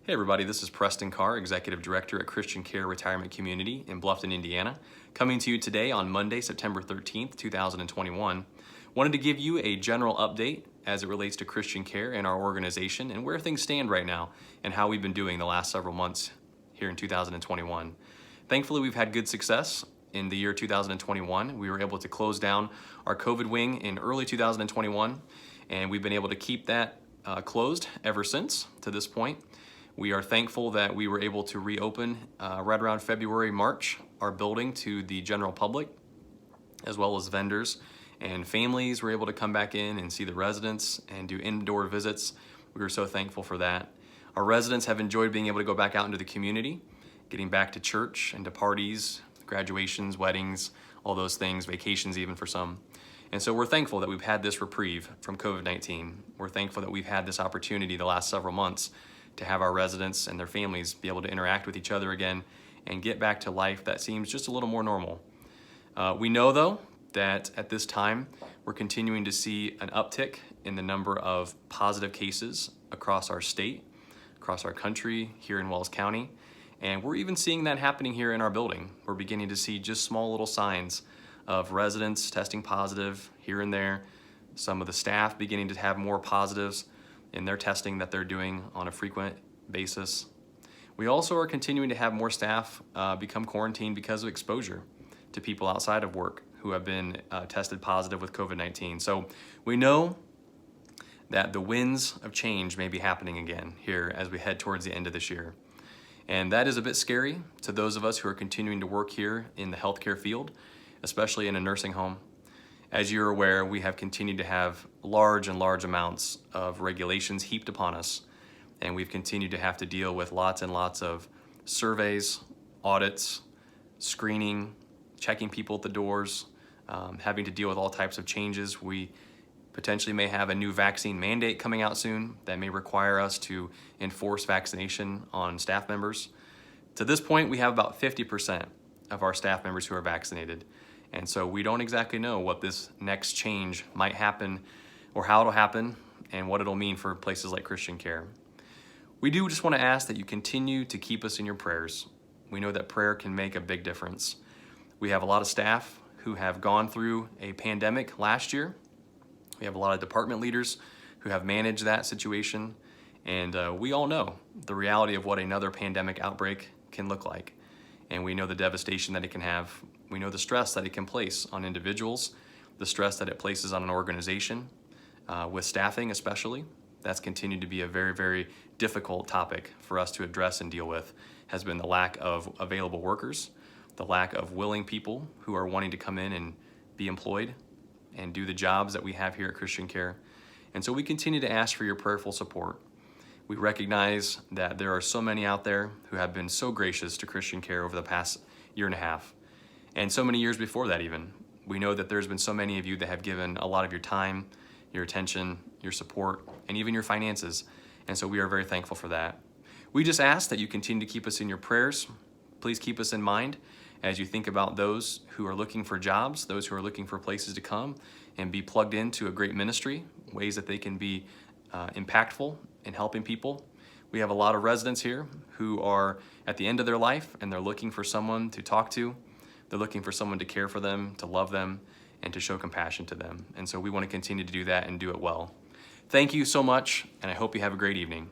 Hey everybody, this is Preston Kaehr, Executive Director at Christian Kaehr Retirement Community in Bluffton, Indiana, coming to you today on Monday, September 13th, 2021. Wanted to give you a general update as it relates to Christian Kaehr and our organization and where things stand right now and how we've been doing the last several months here in 2021. Thankfully, we've had good success in the year 2021. We were able to close down our COVID wing in early 2021, and we've been able to keep that closed ever since to this point. We are thankful that we were able to reopen right around February, March, our building to the general public, as well as vendors and families were able to come back in and see the residents and do indoor visits. We were so thankful for that. Our residents have enjoyed being able to go back out into the community, getting back to church and to parties, graduations, weddings, all those things, vacations even for some. And so we're thankful that we've had this reprieve from COVID-19. We're thankful that we've had this opportunity the last several months to have our residents and their families be able to interact with each other again and get back to life that seems just a little more normal. We know though that at this time we're continuing to see an uptick in the number of positive cases across our state, across our country, here in Wells County, and we're even seeing that happening here in our building. We're beginning to see just small little signs of residents testing positive here and there, some of the staff beginning to have more positives in their testing that they're doing on a frequent basis. We also are continuing to have more staff become quarantined because of exposure to people outside of work who have been tested positive with COVID-19. So we know that the winds of change may be happening again here as we head towards the end of this year. And that is a bit scary to those of us who are continuing to work here in the healthcare field, especially in a nursing home. As you're aware, we have continued to have large amounts of regulations heaped upon us, and we've continued to have to deal with lots and lots of surveys, audits, screening, checking people at the doors, having to deal with all types of changes. We potentially may have a new vaccine mandate coming out soon that may require us to enforce vaccination on staff members. To this point, we have about 50% of our staff members who are vaccinated. And so we don't exactly know what this next change might happen or how it'll happen and what it'll mean for places like Christian Kaehr. We do just want to ask that you continue to keep us in your prayers. We know that prayer can make a big difference. We have a lot of staff who have gone through a pandemic last year. We have a lot of department leaders who have managed that situation. And we all know the reality of what another pandemic outbreak can look like. And we know the devastation that it can have. We know the stress that it can place on individuals, the stress that it places on an organization, with staffing especially. That's continued to be a very difficult topic for us to address and deal with, has been the lack of available workers, the lack of willing people who are wanting to come in and be employed and do the jobs that we have here at Christian Kaehr. And so we continue to ask for your prayerful support. We recognize that there are so many out there who have been so gracious to Christian Kaehr over the past year and a half, and so many years before that even. We know that there's been so many of you that have given a lot of your time, your attention, your support, and even your finances, and so we are very thankful for that. We just ask that you continue to keep us in your prayers. Please keep us in mind as you think about those who are looking for jobs, those who are looking for places to come and be plugged into a great ministry, ways that they can be impactful in helping people. We have a lot of residents here who are at the end of their life and they're looking for someone to talk to. They're looking for someone to care for them, to love them, and to show compassion to them. And so we want to continue to do that and do it well. Thank you so much, and I hope you have a great evening.